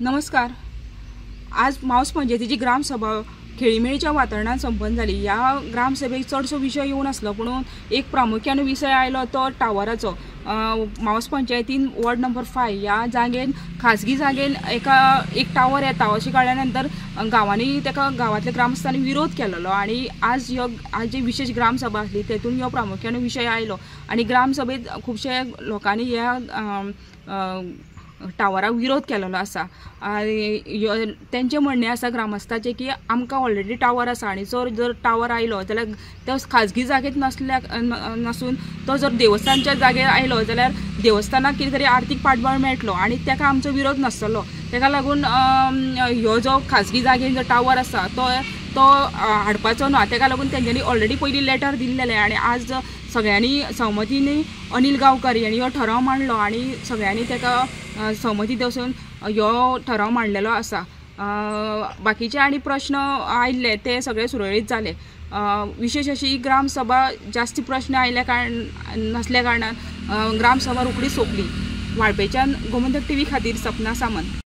नमस्कार। आज मावस पंचायतीची ग्रामसभा खेळीमेळीच्या वातावरणात संपन्न जाली। या ग्रामसभेक चडसो विषय येवन आसलो, पूण एक प्रामुख्यान विषय आयलो तो टावराचो। मावस पंचायतीन वॉर्ड नंबर 5 या जागेन खाजगी जागेन एक टावर येता अशें कळ्ळ्या नंतर गांवांनी तेका गांवांतल्या ग्रामस्थांनी विरोध केलेलो आणि आज जी विशेष ग्रामसभा आसली तेतून ह्यो प्रामुख्यान विषय आयलो आणि ग्रामसभेत खुबशे लोकांनी ह्या टावराक विरोध केलेलो आसा। तेंचें म्हणणें आसा ग्रामस्थाचें की आमकां ऑलरेडी टावर आसा आणि जर टावर आयलो जाल्यार तो खाजगी जागेत नसून तो जर देवस्थानच्या जागेर आयलो जाल्यार देवस्थानाक कितें तरी आर्थीक पाठबळ मेळटलो आणि तेका आमचो विरोध नासतलो। तेका लागून ह्यो जो खाजगी जागेन जो टावर आसा तो हाडपाचो ना। तेका लागून तेंच्यांनी ऑलरेडी पयलीं लेटर दिल्लेलें आणि आज सगळ्यांनी सहमतीन अनिल गांवकार यांनी हो ठराव मांडलो आणि सगळ्यांनी तेका सहमती दवरून ह्यो ठराव मांडलेलो आसा। बाकीचे आनी प्रश्न आयिल्ले ते सगळे सुरळीत जाले। विशेष अशी ग्रामसभा जास्ती प्रश्न नसल्या कारणान ग्रामसभा रोखडीच सोंपली। वाळपेच्यान गोमंतक टीव्ही खातीर सपना सामंत।